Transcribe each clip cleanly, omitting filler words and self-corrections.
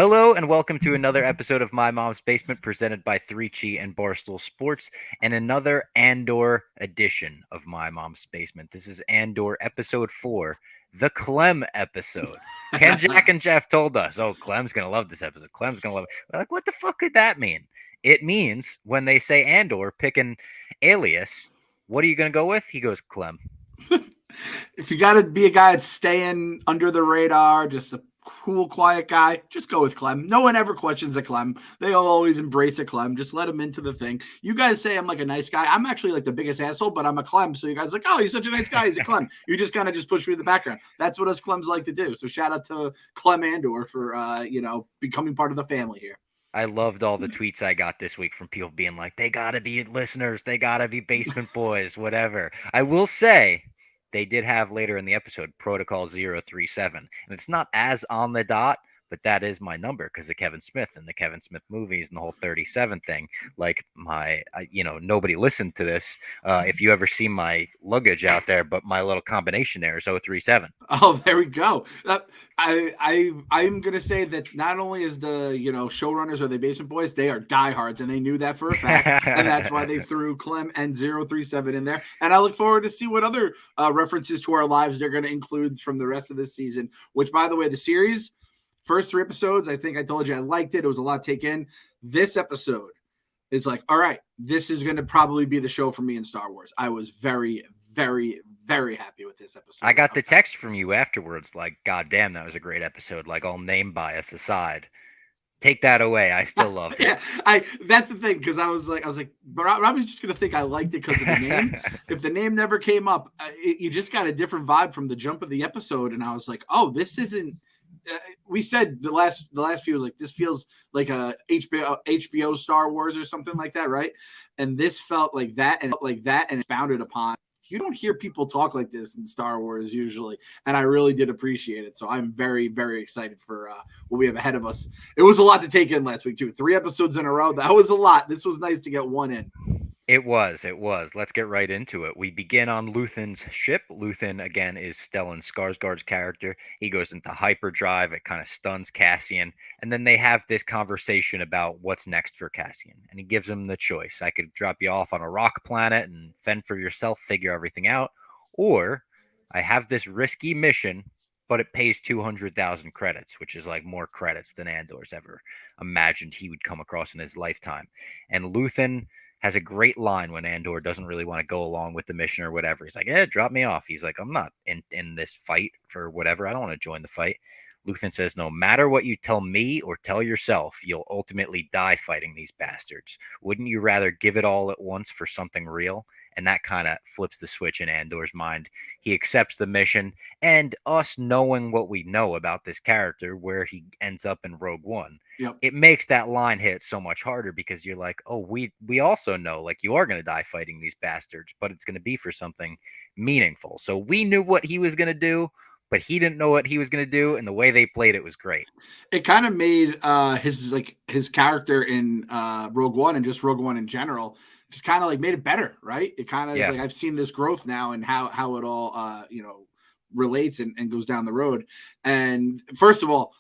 Hello and welcome to another episode of My Mom's Basement presented by 3Chi and Barstool Sports and another Andor edition of My Mom's Basement. This is Andor episode 4, the Clem episode. Ken, Jack, and Jeff told us, oh, Clem's going to love this episode. Clem's going to love it. We're like, what the fuck could that mean? It means when they say Andor, pick an alias. What are you going to go with? He goes, Clem. If you got to be a guy that's staying under the radar, just a cool, quiet guy, just go with Clem. No one ever questions a Clem. They always embrace a Clem. Just let him into the thing. You guys say I'm like a nice guy. I'm actually like the biggest asshole, but I'm a Clem. So you guys are like, oh, he's such a nice guy. He's a Clem. You just kind of just push me in the background. That's what us Clems like to do. So shout out to Clem Andor for, becoming part of the family here. I loved all the tweets I got this week from people being like, they got to be listeners. They got to be basement boys, whatever. I will say they did have later in the episode Protocol 037. And it's not as on the dot, but that is my number because of Kevin Smith and the Kevin Smith movies and the whole 37 thing. Like nobody listened to this. If you ever see my luggage out there, but my little combination there is 037. Oh, there we go. I'm gonna say that not only is the showrunners or the Basement Boys, they are diehards, and they knew that for a fact, and that's why they threw Clem and 037 in there. And I look forward to see what other references to our lives they're going to include from the rest of this season. Which, by the way, the series. First 3 episodes, I think I told you I liked it. It was a lot to take in. This episode is like, all right, this is going to probably be the show for me in Star Wars. I was very, very, very happy with this episode. I got the text from you afterwards, like, God damn, that was a great episode. Like, all name bias aside. Take that away. I still loved it. Yeah, that's the thing, because I was like, but Robbie's just going to think I liked it because of the name. If the name never came up, you just got a different vibe from the jump of the episode. And I was like, oh, this isn't. We said the last few was like, this feels like a HBO Star Wars or something like that, right? And this felt like that, and it's founded upon. You don't hear people talk like this in Star Wars usually, and I really did appreciate it. So I'm very, very excited for what we have ahead of us. It was a lot to take in last week too. 3 episodes in a row. That was a lot. This was nice to get one in. It was. Let's get right into it. We begin on Luthen's ship. Luthen, again, is Stellan Skarsgård's character. He goes into hyperdrive. It kind of stuns Cassian. And then they have this conversation about what's next for Cassian. And he gives him the choice. I could drop you off on a rock planet and fend for yourself, figure everything out. Or I have this risky mission, but it pays 200,000 credits, which is like more credits than Andor's ever imagined he would come across in his lifetime. And Luthen has a great line when Andor doesn't really want to go along with the mission or whatever. He's like, drop me off. He's like, I'm not in this fight for whatever. I don't want to join the fight. Luthen says, no matter what you tell me or tell yourself, you'll ultimately die fighting these bastards. Wouldn't you rather give it all at once for something real? And that kind of flips the switch in Andor's mind. He accepts the mission, and us knowing what we know about this character, where he ends up in Rogue One, It makes that line hit so much harder because you're like, oh, we also know, like, you are going to die fighting these bastards, but it's going to be for something meaningful. So we knew what he was going to do, but he didn't know what he was going to do, and the way they played it was great. It kind of made his character in Rogue One and just Rogue One in general just kind of like made it better, right? It kind of is like, I've seen this growth now and how it all relates and goes down the road. And first of all,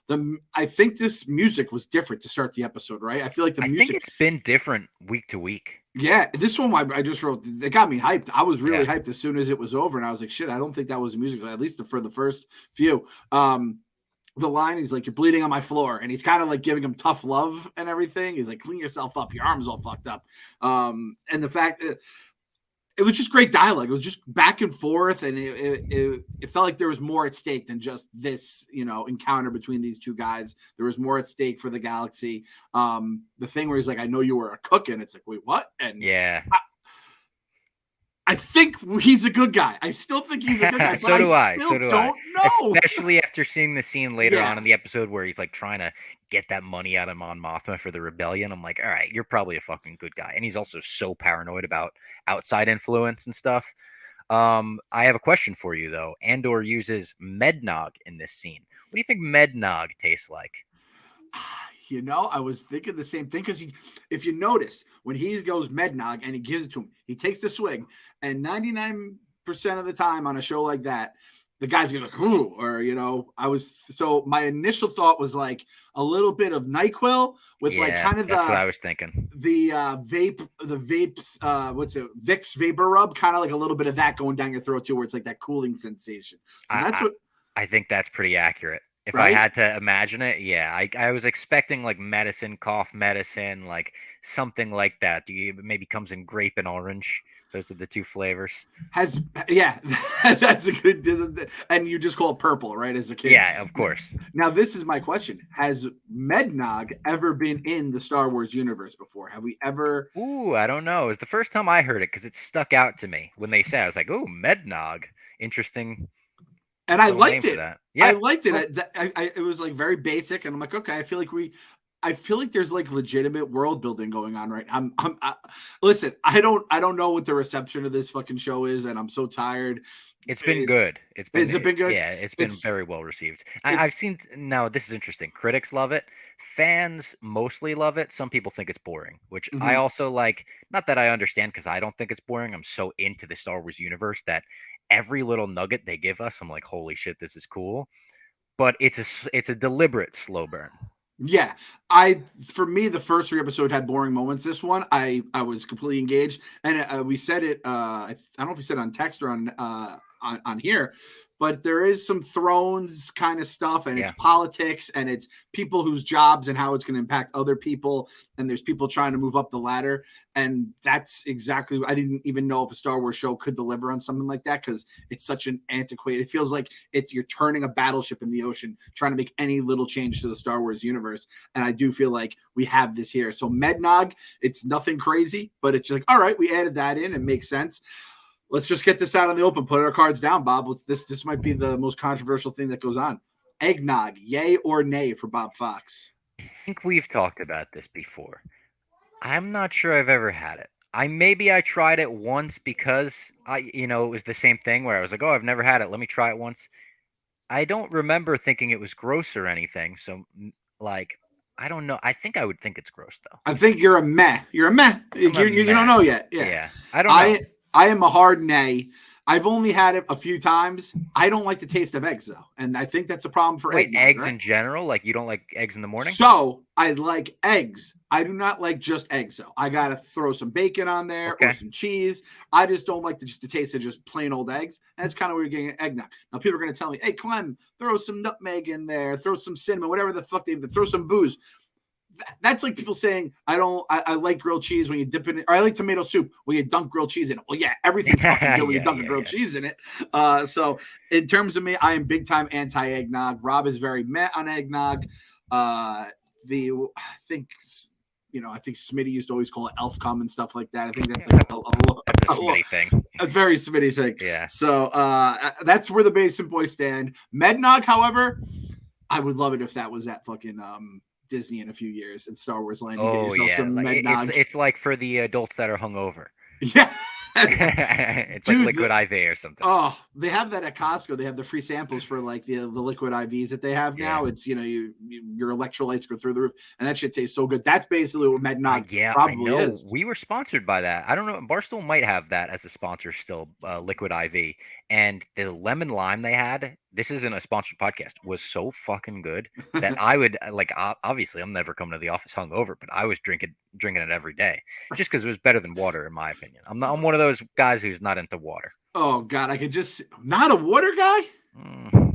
I think this music was different to start the episode, right? I feel like I think it's been different week to week. Yeah, this one I just wrote. It got me hyped. I was really hyped as soon as it was over, and I was like, "Shit, I don't think that was a musical." At least for the first few. The line, he's like, "You're bleeding on my floor," and he's kind of like giving him tough love and everything. He's like, "Clean yourself up. Your arm's all fucked up." And the fact it was just great dialogue. It was just back and forth, and it felt like there was more at stake than just this, encounter between these two guys. There was more at stake for the galaxy. The thing where he's like, "I know you were a cook," and it's like, "Wait, what?" And I think he's a good guy. I still think he's a good guy. So do I. Don't know. Especially after seeing the scene later on in the episode where he's like trying to get that money out of Mon Mothma for the rebellion. I'm like, all right, you're probably a fucking good guy. And he's also so paranoid about outside influence and stuff. I have a question for you, though. Andor uses Eggnog in this scene. What do you think Eggnog tastes like? I was thinking the same thing because if you notice, when he goes Eggnog and he gives it to him, he takes the swig, and 99% of the time on a show like that, the guy's gonna be like, ooh, or my initial thought was like a little bit of NyQuil with like Yeah, kind of that's what I was thinking. the vapes, what's it, Vicks vapor rub, kind of like a little bit of that going down your throat too, where it's like that cooling sensation. So that's I what, I think that's pretty accurate. If I right? had to imagine it, yeah, I was expecting like medicine, cough medicine, like something like that. Maybe comes in grape and orange. Those are the two flavors. Has Yeah, that's a good, and you just call it purple, right? As a kid. Yeah, of course. Now, this is my question: has Mednog ever been in the Star Wars universe before? Have we ever? Ooh, I don't know. It was the first time I heard it because it stuck out to me when they said. I was like, "Ooh, Mednog, interesting And I little name liked for it. that." I Yeah, liked cool. it. It was like very basic, and I'm like, okay, I feel like there's like legitimate world building going on, right? Listen, I don't know what the reception of this fucking show is, and I'm so tired. It's been good. Has it been good? Yeah, it's been It's very well received. I've it's seen now. This is interesting. Critics love it. Fans mostly love it. Some people think it's boring, which I mhm. also like. Not that I understand because I don't think it's boring. I'm so into the Star Wars universe that every little nugget they give us, I'm like, holy shit, this is cool. But it's a deliberate slow burn. Yeah, for me the first three episodes had boring moments. This one, I was completely engaged, and we said it. I don't know if we said it on text or on here, but there is some Thrones kind of stuff, and it's Yeah. politics, and it's people whose jobs and how it's going to impact other people, and there's people trying to move up the ladder, and that's exactly. I didn't even know if a Star Wars show could deliver on something like that because it's such an antiquated. It feels like you're turning a battleship in the ocean, trying to make any little change to the Star Wars universe, and I do feel like we have this here. So Mednog, it's nothing crazy, but it's like, all right, we added that in. It makes sense. Let's just get this out in the open. Put our cards down, Bob. This might be the most controversial thing that goes on. Eggnog, yay or nay for Bob Fox? I think we've talked about this before. I'm not sure I've ever had it. I tried it once because it was the same thing where I was like, "Oh, I've never had it. Let me try it once." I don't remember thinking it was gross or anything. So, like, I don't know. I think I would think it's gross though. I think you're a meh. You're a meh. I'm a You don't meh. know yet. Yeah. Yeah, I don't know. I I am a hard nay. I've only had it a few times. I don't like the taste of eggs though, and I think that's a problem for Wait, eggnog, eggs right? in general? Like you don't like eggs in the morning? So I like eggs. I do not like just eggs though. I gotta throw some bacon on there or Okay. some cheese. I just don't like the taste of just plain old eggs. And that's kind of where you're getting eggnog. Now people are gonna tell me, "Hey Clem, throw some nutmeg in there, throw some cinnamon, whatever the fuck they throw some booze." That's like people saying, I like grilled cheese when you dip it in, or I like tomato soup when you dunk grilled cheese in it. Well, yeah, everything's fucking good when you Yeah, dunk a yeah, grilled yeah. cheese in it. So in terms of me, I am big time anti eggnog. Rob is very meh on eggnog. I think I think Smitty used to always call it elf cum and stuff like that. I think that's like That's a Smitty thing. that's very Smitty thing. Yeah. So that's where the Basement Boys stand. Mednog, however, I would love it if that was at fucking Disney in a few years in Star Wars Land. You get Oh yourself yeah. some Mednog. It's like for the adults that are hungover. Yeah. It's like Dude, liquid IV or something. oh, they have that at Costco. They have the free samples for like the liquid IVs that they have Yeah. now. It's your electrolytes go through the roof, and that shit tastes so good. That's basically what Mednog Yeah, I probably know. is. We were sponsored by that. I don't know. Barstool might have that as a sponsor still, Liquid IV. And the lemon lime they had, this isn't a sponsored podcast, was so fucking good that I would like. Obviously, I'm never coming to the office hungover, but I was drinking it every day just because it was better than water, in my opinion. I'm one of those guys who's not into water. Oh God, I could just not a water guy.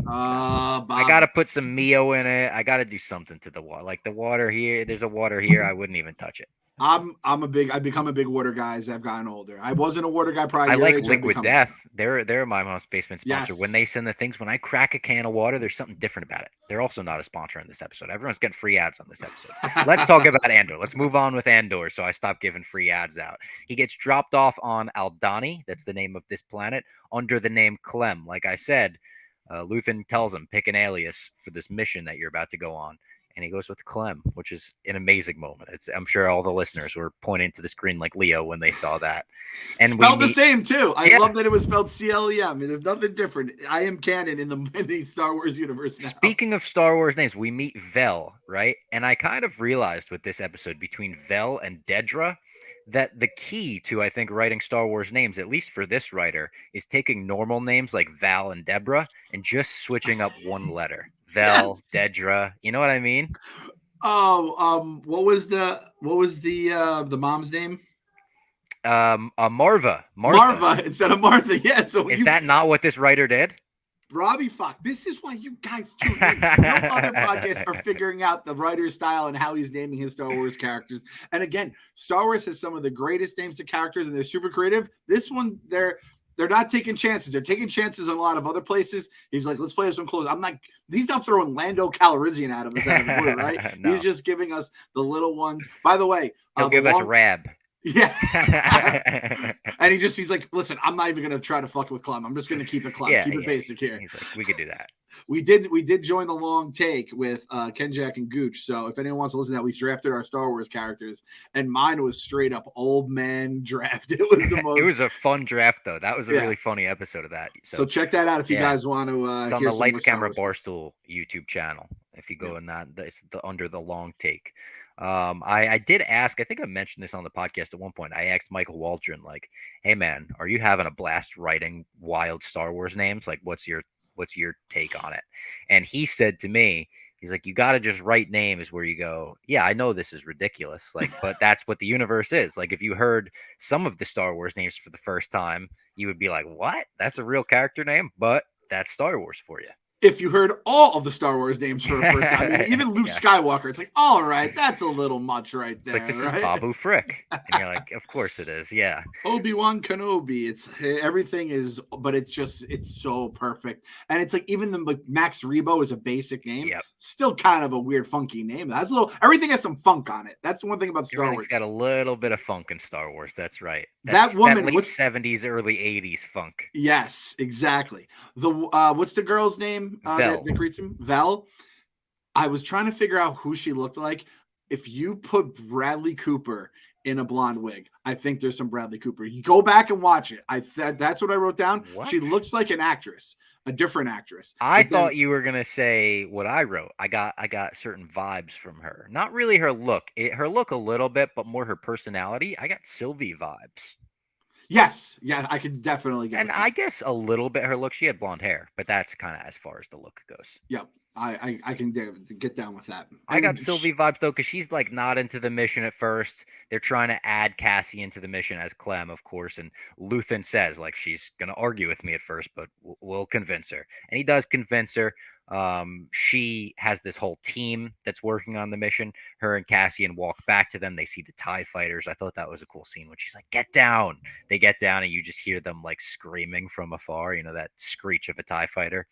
I Bob. gotta put some Mio in it. I gotta do something to the water. Like the water here, there's a water here. I wouldn't even touch it. I've become a big water guy as I've gotten older. I wasn't a water guy prior I to your like age. I've Liquid become Death. They're my mom's basement sponsor. When yes. they send the things, when I crack a can of water, there's something different about it. They're also not a sponsor in this episode. Everyone's getting free ads on this episode. Let's talk about Andor. Let's move on with Andor. So I stop giving free ads out. He gets dropped off on Aldhani. That's the name of this planet under the name Clem. Like I said, Luthen tells him pick an alias for this mission that you're about to go on. And he goes with Clem, which is an amazing moment. I'm sure all the listeners were pointing to the screen like Leo when they saw that. And spelled the same too. I Yeah. love that it was spelled CLEM. There's nothing different. I am canon in the Star Wars universe now. Speaking of Star Wars names, we meet Vel, right? And I kind of realized with this episode between Vel and Dedra, that the key to, I think, writing Star Wars names, at least for this writer, is taking normal names like Val and Deborah and just switching up one letter. Vel, Yes. Dedra. You know what I mean? Oh, what was the mom's name? Marva. Martha. Marva instead of Martha. Yeah. So Is that not what this writer did? Robbie Fox. This is why you guys tune in. No other podcasts are figuring out the writer's style and how he's naming his Star Wars characters. And again, Star Wars has some of the greatest names to characters, and they're super creative. This one, they're not taking chances. They're taking chances in a lot of other places. He's like, let's play this one close. I'm not. He's not throwing Lando Calrissian at him, right? No. He's just giving us the little ones. By the way, he'll give us Rab. Yeah. And he's like, listen, I'm not even gonna try to fuck with Clem. I'm just gonna keep it Clem, keep it basic here. He's like, we could do that. We did join the long take with Ken, Jack, and Gooch. So if anyone wants to listen to that, we drafted our Star Wars characters, and mine was straight up old man draft. It was the most. It was a fun draft though. That was a really funny episode of that. So check that out if you guys want to. It's on the Lights Camera Barstool YouTube channel. If you go in that, it's under the long take. I did ask, I think I mentioned this on the podcast at one point. I asked Michael Waldron, like, hey man, are you having a blast writing wild Star Wars names? Like, what's your take on it? And he said to me, he's like, you got to just write names where you go, yeah, I know this is ridiculous. Like, but that's what the universe is. Like, if you heard some of the Star Wars names for the first time, you would be like, what? That's a real character name? But that's Star Wars for you. If you heard all of the Star Wars names for the first time, even Luke Skywalker, it's like, all right, that's a little much right there. It's like, this is Babu Frick. And you're like, of course it is. Yeah. Obi-Wan Kenobi. It's everything is, but it's so perfect. And it's like, even the Max Rebo is a basic name. Yep. Still kind of a weird, funky name. That's everything has some funk on it. That's the one thing about Star Wars. It's got a little bit of funk in Star Wars. That's right. That woman was 70s, early 80s funk. Yes, exactly. What's the girl's name? That greets him? Vel. I was trying to figure out who she looked like. If you put Bradley Cooper in a blonde wig, I think there's some Bradley Cooper. You go back and watch it. That's what I wrote down. What? She looks like an actress, a different actress. I thought you were gonna say what I wrote. I got certain vibes from her. Not really her look. Her look a little bit, but more her personality. I got Sylvie vibes. Yes, yeah, I could definitely get. And I guess a little bit her look. She had blonde hair, but that's kind of as far as the look goes. Yep, I can get down with that. I got Sylvie vibes though, because she's like not into the mission at first. They're trying to add Cassie into the mission as Clem, of course, and Luthen says like she's gonna argue with me at first, but we'll convince her, and he does convince her. She has this whole team that's working on the mission. Her and Cassian walk back to them. They see the TIE fighters. I thought that was a cool scene when she's like, get down. They get down and you just hear them like screaming from afar, that screech of a TIE fighter.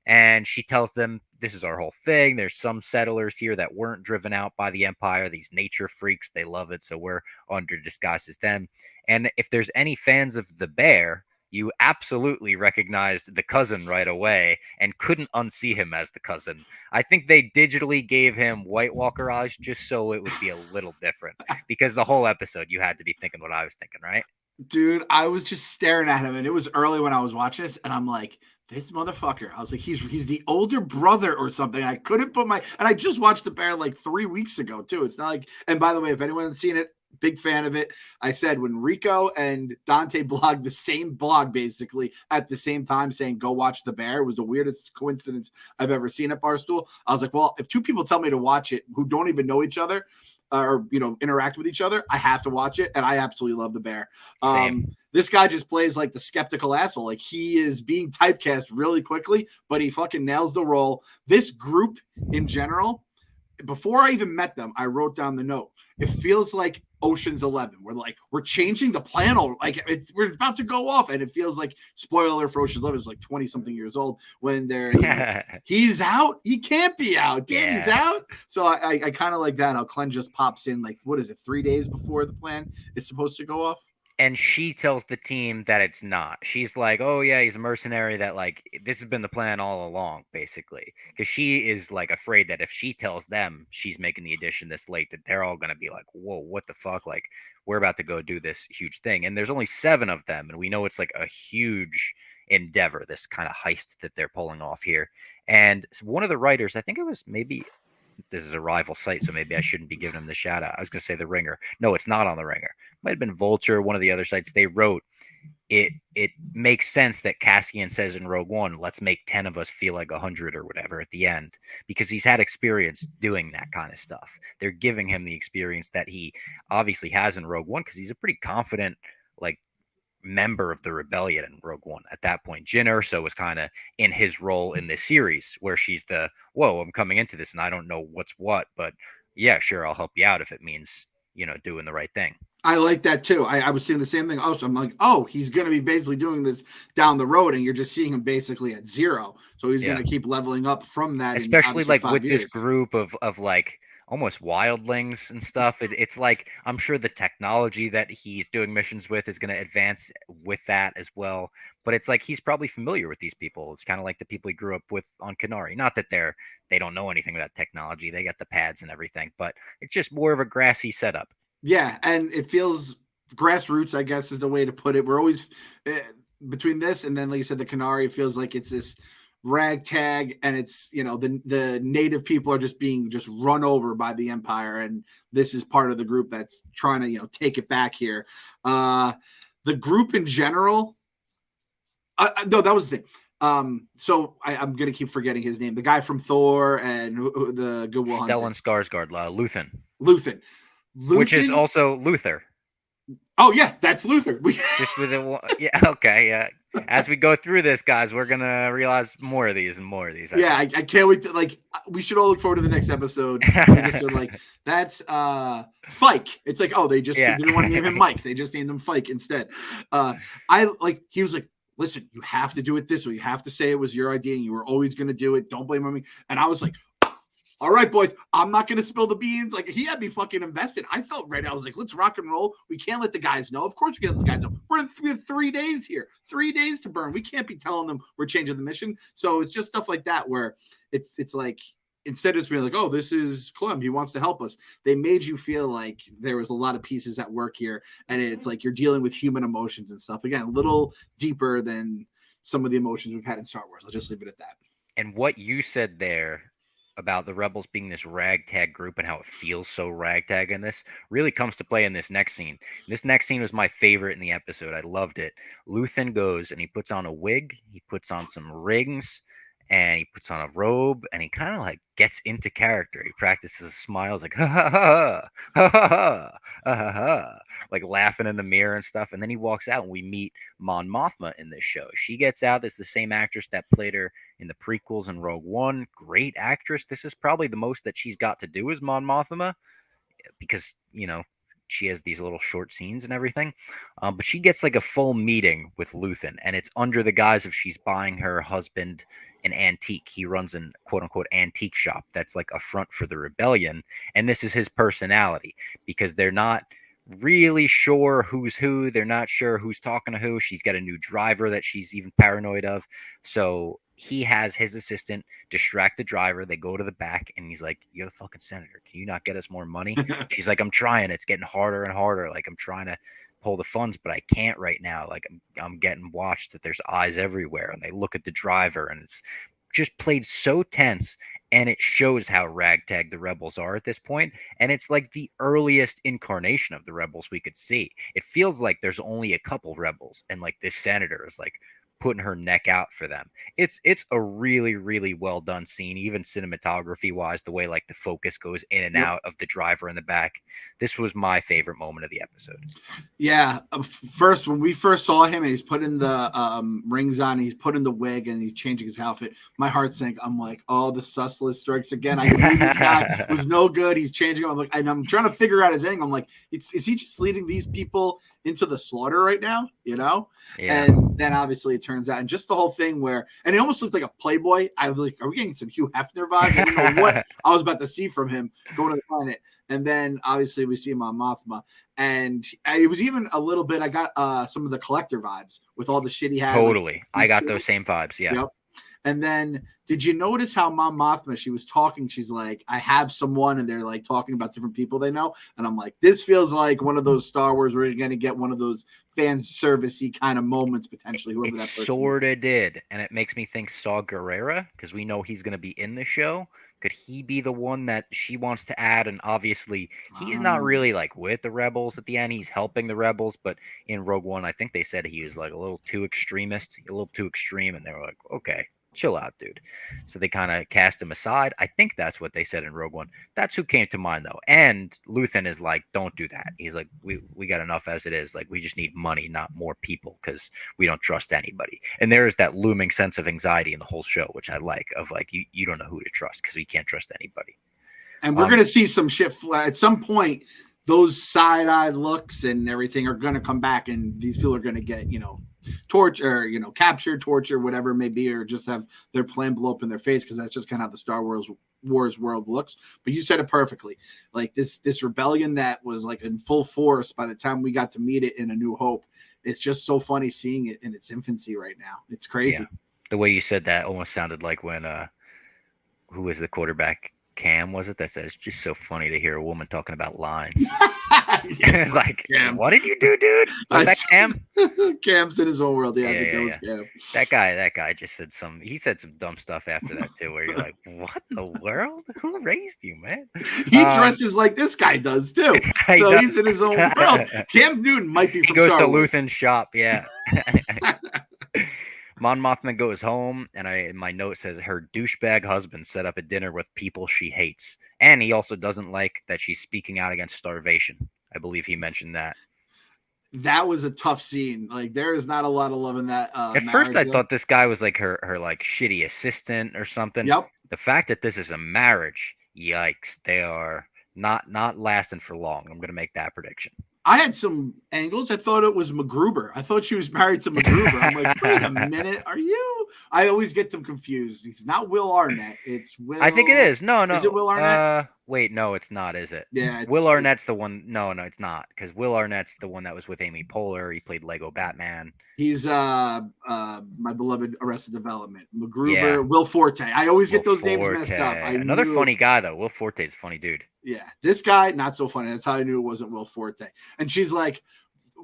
And she tells them, this is our whole thing. There's some settlers here that weren't driven out by the Empire. These nature freaks, they love it. So we're under disguise as them. And if there's any fans of the bear, you absolutely recognized the cousin right away and couldn't unsee him as the cousin. I think they digitally gave him White Walker eyes just so it would be a little different, because the whole episode you had to be thinking what I was thinking, right? Dude, I was just staring at him, and it was early when I was watching this, and I'm like, this motherfucker. I was like, he's the older brother or something. I couldn't put and I just watched The Bear like 3 weeks ago too. It's not like, and by the way, if anyone's seen it, big fan of it. I said when Rico and Dante blogged the same blog basically at the same time saying, go watch The Bear. It was the weirdest coincidence I've ever seen at Barstool. I was like, well, if two people tell me to watch it who don't even know each other or, interact with each other, I have to watch it. And I absolutely love The Bear. This guy just plays like the skeptical asshole. Like he is being typecast really quickly, but he fucking nails the role. This group in general, before I even met them, I wrote down the note. It feels like Ocean's 11. We're changing the plan. We're about to go off, and it feels like, spoiler for Ocean's 11, is like 20 something years old when they're he's out. He can't be out. Danny's out. So I kind of like that. How Clem just pops in like, what is it, 3 days before the plan is supposed to go off. And she tells the team that it's not. She's like, oh, yeah, he's a mercenary, that, like, this has been the plan all along, basically. Because she is, like, afraid that if she tells them she's making the addition this late, that they're all going to be like, whoa, what the fuck? Like, we're about to go do this huge thing. And there's only 7 of them, and we know it's, like, a huge endeavor, this kind of heist that they're pulling off here. And one of the writers, I think it was maybe... This is a rival site, so maybe I shouldn't be giving him the shout out. I was going to say The Ringer. No, it's not on The Ringer. might have been Vulture, one of the other sites, they wrote it makes sense that Cassian says in Rogue One, let's make 10 of us feel like 100 or whatever at the end, because he's had experience doing that kind of stuff. They're giving him the experience that he obviously has in Rogue One, because he's a pretty confident, like, member of the rebellion in Rogue One at that point. Jyn Erso was kind of in his role in this series, where she's the, whoa, I'm coming into this and I don't know what's what, but yeah, sure, I'll help you out if it means, doing the right thing. I like that too. I was seeing the same thing. Oh, so I'm like, oh, he's going to be basically doing this down the road, and you're just seeing him basically at zero. So he's going Yeah. to keep leveling up from that. Especially In like with 5 years. this group of like almost wildlings and stuff. It's like I'm sure the technology that he's doing missions with is going to advance with that as well. But it's like he's probably familiar with these people. It's kind of like the people he grew up with on Kenari. Not that they don't know anything about technology. They got the pads and everything, but it's just more of a grassy setup. Yeah, and it feels grassroots, I guess, is the way to put it. We're always between this and then, like you said, the Canary. It feels like it's this ragtag, and it's the native people are just being run over by the Empire, and this is part of the group that's trying to take it back here. The group in general. No, that was the thing. So I'm gonna keep forgetting his name. The guy from Thor and the Good Will Hunting. Stellan Skarsgård, Luthen. Luthen, which is also Luther. Oh yeah, that's Luther. Just with it, yeah, okay, yeah. As we go through this, guys, we're gonna realize more of these and more of these. I can't wait to we should all look forward to the next episode. That's Fike. It's like, oh, they didn't want to name him Mike. They just named him Fike instead. He was like, listen, you have to do it this way. You have to say it was your idea and you were always going to do it. Don't blame me. And I was like, all right, boys, I'm not going to spill the beans. Like, he had me fucking invested. I felt ready. I was like, let's rock and roll. We can't let the guys know. Of course we can't let the guys know. We have 3 days here, 3 days to burn. We can't be telling them we're changing the mission. So it's just stuff like that where it's like, instead of being like, oh, this is Clem, he wants to help us. They made you feel like there was a lot of pieces at work here. And it's like you're dealing with human emotions and stuff. Again, a little deeper than some of the emotions we've had in Star Wars. I'll just leave it at that. And what you said there about the rebels being this ragtag group and how it feels so ragtag in this really comes to play in this next scene. This next scene was my favorite in the episode. I loved it. Luthen goes and he puts on a wig, he puts on some rings, and he puts on a robe, and he kind of like gets into character. He practices a smile, like ha ha ha ha ha ha ha ha, like laughing in the mirror and stuff. And then he walks out, and we meet Mon Mothma in this show. She gets out as the same actress that played her in the prequels and Rogue One. Great actress. This is probably the most that she's got to do as Mon Mothma, because she has these little short scenes and everything. But she gets like a full meeting with Luthen, and it's under the guise of she's buying her husband an antique. He runs an quote unquote antique shop that's like a front for the rebellion. And this is his personality, because they're not really sure who's who. They're not sure who's talking to who. She's got a new driver that she's even paranoid of. So he has his assistant distract the driver. They go to the back, and he's like, you're the fucking senator. Can you not get us more money? She's like, I'm trying. It's getting harder and harder. Like, I'm trying to pull the funds, but I can't right now. Like, I'm getting watched. That there's eyes everywhere, and they look at the driver, and it's just played so tense. And it shows how ragtag the rebels are at this point. And it's like the earliest incarnation of the rebels we could see. It feels like there's only a couple rebels, and like this senator is like putting her neck out for them. It's a really, really well done scene, even cinematography wise, the way like the focus goes in and out of the driver in the back. This was my favorite moment of the episode. Yeah. First, when we first saw him and he's putting the rings on, he's putting the wig and he's changing his outfit, my heart sank. I'm like, oh, the sus list strikes again. I knew this guy was no good. He's changing. I'm like, and I'm trying to figure out his angle. I'm like, is he just leading these people into the slaughter right now? Yeah. And then obviously it turns out, and just the whole thing where, and it almost looked like a Playboy. I was like, are we getting some Hugh Hefner vibe? I didn't know what I was about to see from him going to the planet. And then obviously we see Mon Mothma, and it was even a little bit. I got some of the collector vibes with all the shit he had. Totally, like, I got those same vibes. Yeah. Yep. And then, did you notice how Mon Mothma, she was talking? She's like, I have someone, and they're like talking about different people they know. And I'm like, this feels like one of those Star Wars where you're going to get one of those fan servicey kind of moments potentially. Whoever that person sort of did, and it makes me think Saw Gerrera, because we know he's going to be in the show. Could he be the one that she wants to add? And obviously, he's not Um, really like with the rebels at the end. He's helping the rebels, but in Rogue One, I think they said he was like a little too extremist, a little too extreme, and they were like, okay, chill out, dude. So they kind of cast him aside. I think that's what they said in Rogue One. That's who came to mind though. And Luthen is like, don't do that. He's like, we got enough as it is. Like we just need money, not more people, because we don't trust anybody. And there is that looming sense of anxiety in the whole show, which I like. Of like you don't know who to trust because you can't trust anybody. and we're gonna see some shit at some point. Those side-eyed looks and everything are gonna come back, and these people are gonna get torture, captured, torture, whatever it may be, or just have their plan blow up in their face because that's just kind of how the Star Wars world looks. But you said it perfectly. Like this rebellion that was like in full force by the time we got to meet it in A New Hope. It's just so funny seeing it in its infancy right now. It's crazy. Yeah. The way you said that almost sounded like when who was the quarterback? Cam, was it? That said, it's just so funny to hear a woman talking about lines. It's like, Cam. What did you do, dude? Was that Cam? Cam's in his own world. Yeah, I think that was Cam. That guy just said some dumb stuff after that too, where you're like, what in the world? Who raised you, man? He dresses like this guy does too. So he's in his own world. Cam Newton might be from He goes Star to Wars. Luthen's shop, yeah. Mon Mothma goes home, and my note says her douchebag husband set up a dinner with people she hates, and he also doesn't like that she's speaking out against starvation. I believe he mentioned that. That was a tough scene. Like there is not a lot of love in that. At first, I thought this guy was like her like shitty assistant or something. Yep. The fact that this is a marriage, yikes! They are not lasting for long. I'm gonna make that prediction. I had some angles. I thought it was MacGruber. I thought she was married to MacGruber. I'm like, wait a minute, are you? I always get them confused. It's not Will Arnett. It's Will. I think it is. No. Is it Will Arnett? Wait, no, it's not. Is it? Yeah. Will Arnett's the one. No, it's not. Because Will Arnett's the one that was with Amy Poehler. He played Lego Batman. He's my beloved Arrested Development. MacGruber, Will Forte. I always get those names messed up. Another funny guy though. Will Forte's a funny dude. Yeah, this guy not so funny. That's how I knew it wasn't Will Forte. And she's like,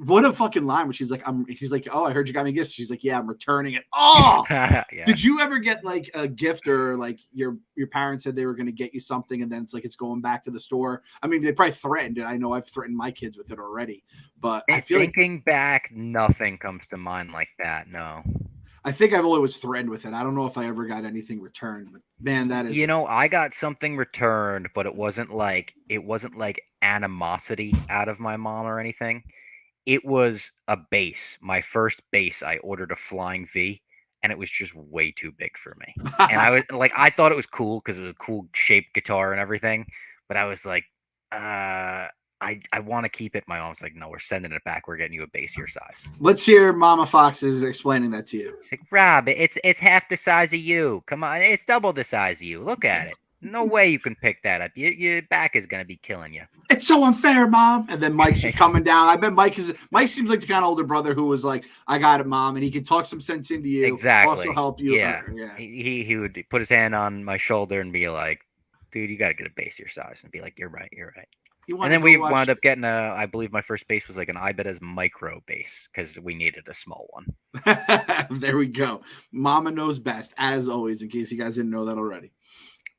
what a fucking line when she's like, he's like, oh, I heard you got me gifts. She's like, yeah, I'm returning it. Oh, yeah. Did you ever get like a gift or like your parents said they were going to get you something and then it's like it's going back to the store? I mean, they probably threatened it. I know I've threatened my kids with it already, but I feel thinking back, nothing comes to mind like that. No. I think I've always threatened with it. I don't know if I ever got anything returned, but man, that is. I got something returned, but it wasn't like animosity out of my mom or anything. It was a bass. My first bass, I ordered a Flying V, and it was just way too big for me. And I was like, I thought it was cool because it was a cool shaped guitar and everything, but I was like, I want to keep it. My mom's like, no, we're sending it back. We're getting you a bass your size. Let's hear Mama Fox is explaining that to you. She's like, Rob, it's half the size of you. Come on, it's double the size of you. Look at it. No way you can pick that up. Your back is gonna be killing you. It's so unfair, Mom. And then Mike's just coming down. I bet Mike seems like the kind of older brother who was like, I got it, Mom, and he can talk some sense into you. Exactly. Also help you. Yeah. He would put his hand on my shoulder and be like, dude, you gotta get a bass your size, and be like, you're right. And then we wound up getting I believe my first bass was like an Ibanez micro bass because we needed a small one. There we go. Mama knows best, as always, in case you guys didn't know that already.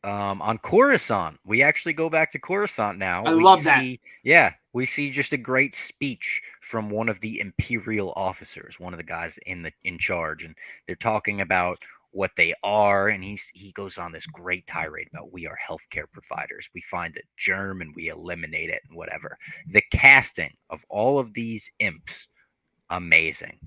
On Coruscant, we actually go back to Coruscant now. I love that. Yeah, we see just a great speech from one of the Imperial officers, one of the guys in charge, and they're talking about what they are, and he goes on this great tirade about we are healthcare providers. We find a germ and we eliminate it and whatever. The casting of all of these imps, amazing.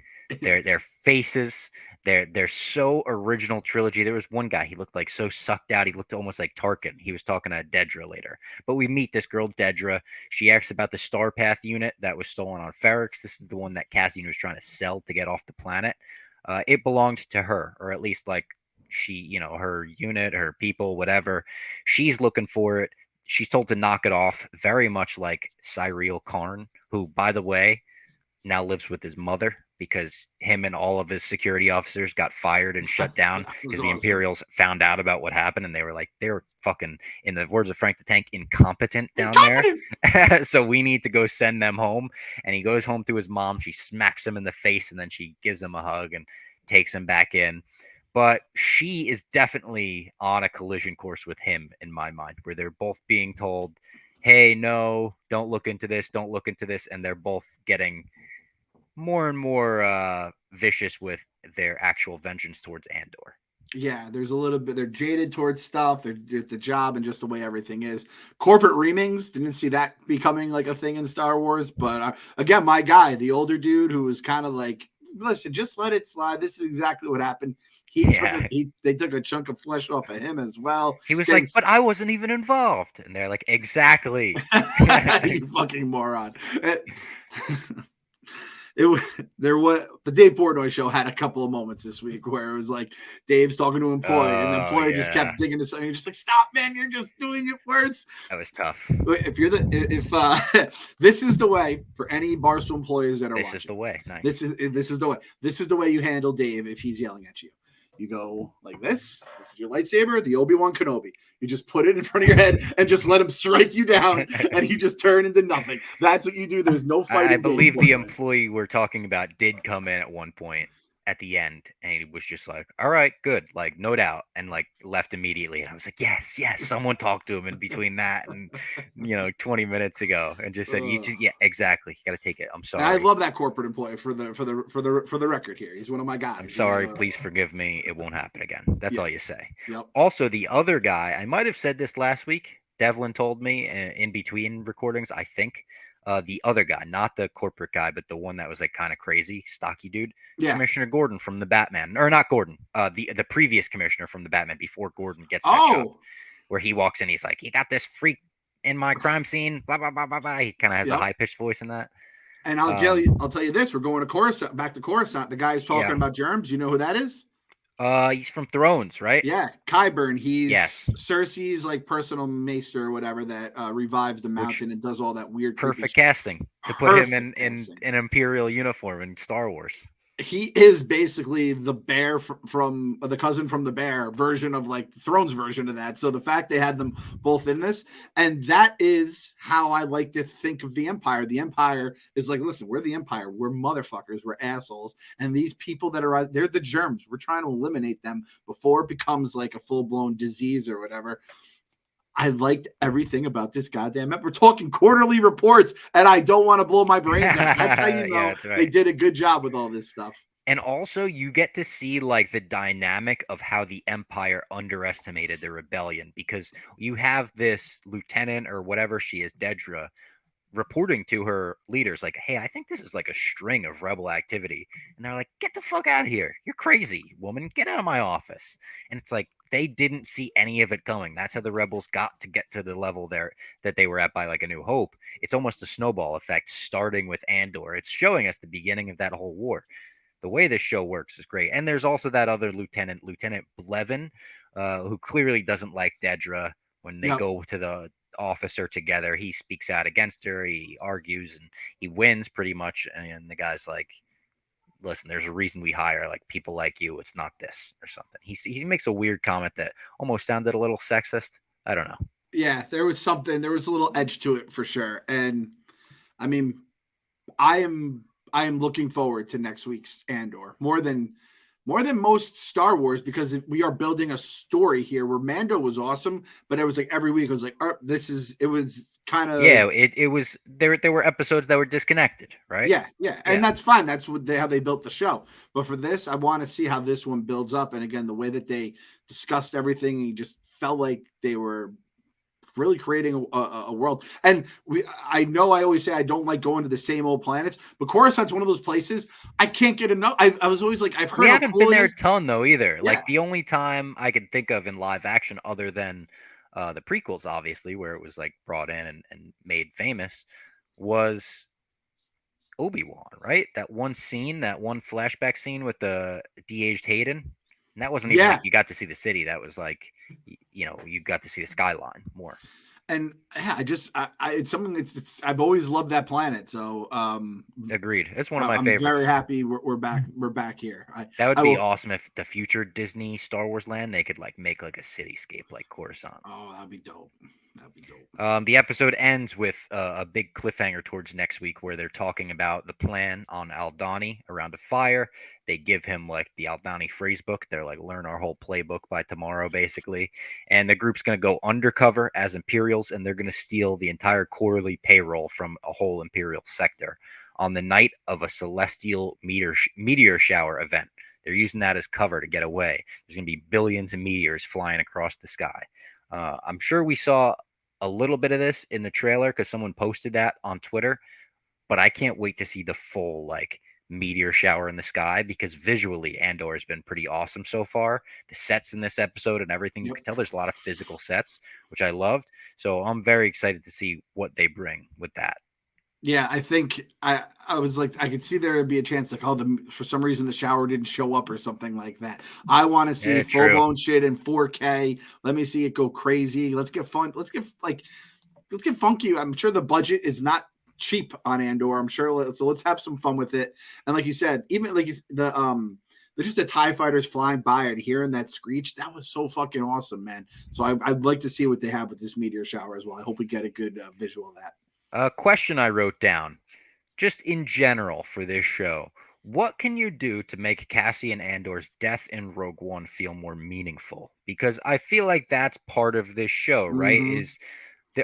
Their faces, they're so original trilogy. There was one guy, he looked like so sucked out. He looked almost like Tarkin. He was talking to Dedra later. But we meet this girl, Dedra. She asks about the Starpath unit that was stolen on Ferrix. This is the one that Cassian was trying to sell to get off the planet. It belonged to her, or at least like she, her unit, her people, whatever. She's looking for it. She's told to knock it off, very much like Cyril Karn, who, by the way, now lives with his mother because him and all of his security officers got fired and shut down because the Imperials found out about what happened, and they were fucking, in the words of Frank the Tank, incompetent down there. So we need to go send them home. And he goes home to his mom. She smacks him in the face, and then she gives him a hug and takes him back in. but she is definitely on a collision course with him in my mind, where they're both being told, "Hey, no, don't look into this, don't look into this," and they're both getting more and more vicious with their actual vengeance towards Andor. Yeah, there's a little bit. They're jaded towards stuff. They're at the job and just the way everything is. Corporate reamings, didn't see that becoming like a thing in Star Wars. But again, my guy, the older dude who was kind of like, listen, just let it slide. This is exactly what happened. Yeah. They took a chunk of flesh off of him as well. He was Getting like, "But I wasn't even involved," and they're like, "Exactly." you fucking moron. There was the Dave Portnoy show had a couple of moments this week where it was like Dave's talking to an employee and the Oh employee just kept yeah, digging to something. You're just like, stop, man, you're just doing it worse. that was tough. If this is the way for any Barstool employees that are This watching. is the way. Nice. This is the way. This is the way you handle Dave if he's yelling at you. You go like this. This is your lightsaber, the Obi-Wan Kenobi. You just put it in front of your head and just let him strike you down, and you just turn into nothing. That's what you do. There's no fighting. I believe the employee we're talking about did come in at one point at the end, and he was just like, "All right, good, like no doubt," and like left immediately. And I was like, "Yes, yes." Someone talked to him in between that and 20 minutes ago, and just said, "You just yeah, exactly. You got to take it. I'm sorry. And I love that corporate employee for the record here. He's one of my guys. I'm sorry. Please forgive me. It won't happen again." That's all you say. Yep. Also, the other guy, I might have said this last week. Devlin told me in between recordings, I think. The other guy, not the corporate guy, but the one that was like kind of crazy, stocky dude. Yeah. Commissioner Gordon from the Batman, or not Gordon, the previous commissioner from the Batman before Gordon gets that job, where he walks in, he's like, "You got this freak in my crime scene," blah blah blah blah blah. He kind of has a high pitched voice in that. And I'll tell you this: we're going to Coruscant, back to Coruscant. The guy who's talking about germs. You know who that is? He's from Thrones, right? Yeah, Qyburn. He's Cersei's like personal maester or whatever that revives the mountain and does all that weird. Perfect casting to put him in an Imperial uniform in Star Wars. He is basically the bear from the cousin from the bear version of like Thrones version of that. So the fact they had them both in this, and that is how I like to think of the Empire. The Empire is like, listen, we're the Empire. We're motherfuckers. We're assholes. And these people that are, they're the germs. We're trying to eliminate them before it becomes like a full-blown disease or whatever. I liked everything about this goddamn map. We're talking quarterly reports, and I don't want to blow my brains out. That's how you know they did a good job with all this stuff. And also, you get to see like the dynamic of how the Empire underestimated the rebellion, because you have this lieutenant or whatever she is, Dedra, reporting to her leaders like, "Hey, I think this is like a string of rebel activity," and they're like, "Get the fuck out of here! You're crazy, woman! Get out of my office!" And it's like they didn't see any of it coming. That's how the rebels got to get to the level there that they were at by like A New Hope. It's almost a snowball effect, starting with Andor. It's showing us the beginning of that whole war. The way this show works is great. And there's also that other Lieutenant Blevin, who clearly doesn't like Dedra. When they go to the officer together, he speaks out against her. He argues and he wins pretty much. And the guy's like, "Listen, there's a reason we hire like people like you. It's not this or something." He makes a weird comment that almost sounded a little sexist. I don't know. Yeah, there was a little edge to it for sure. And I mean, I am looking forward to next week's Andor more than most Star Wars, because we are building a story here where Mando was awesome, but it was like every week it was like, it was kind of it was there were episodes that were disconnected, right? Yeah, and that's fine. That's how they built the show. But for this, I want to see how this one builds up. And again, the way that they discussed everything, you just felt like they were really creating a world. And I know I always say I don't like going to the same old planets, but Coruscant's one of those places I can't get enough. I was always like, I've heard. We haven't been there a ton though either. Yeah. Like the only time I could think of in live action, other than the prequels, obviously, where it was like brought in and made famous, was Obi-Wan, right? That one scene, that one flashback scene with the de-aged Hayden. And that wasn't even like you got to see the city. That was like, you got to see the skyline more. And yeah, it's something I've always loved that planet. So agreed. It's one of my favorites. I'm very happy we're back. We're back here. That would be awesome if the future Disney Star Wars land, they could like make like a cityscape like Coruscant. Oh, that'd be dope. That'd be dope. The episode ends with a big cliffhanger towards next week, where they're talking about the plan on Aldhani around a fire. They give him like the Aldhani phrase book. They're like, learn our whole playbook by tomorrow, basically. And the group's going to go undercover as Imperials, and they're going to steal the entire quarterly payroll from a whole Imperial sector on the night of a celestial meteor shower event. They're using that as cover to get away. There's going to be billions of meteors flying across the sky. I'm sure we saw a little bit of this in the trailer because someone posted that on Twitter, but I can't wait to see the full like meteor shower in the sky because visually Andor has been pretty awesome so far. The sets in this episode and everything, you Yep. can tell there's a lot of physical sets, which I loved. So I'm very excited to see what they bring with that. Yeah, I think I was like, I could see there would be a chance like, oh, for some reason the shower didn't show up or something like that. I want to see full blown shit in 4K. Let me see it go crazy. Let's get fun. Let's get funky. I'm sure the budget is not cheap on Andor. I'm sure. So let's have some fun with it. And like you said, even like just the TIE fighters flying by and hearing that screech, that was so fucking awesome, man. So I'd like to see what they have with this meteor shower as well. I hope we get a good visual of that. A question I wrote down, just in general for this show, what can you do to make Cassian Andor's death in Rogue One feel more meaningful? Because I feel like that's part of this show, right? Mm-hmm. Is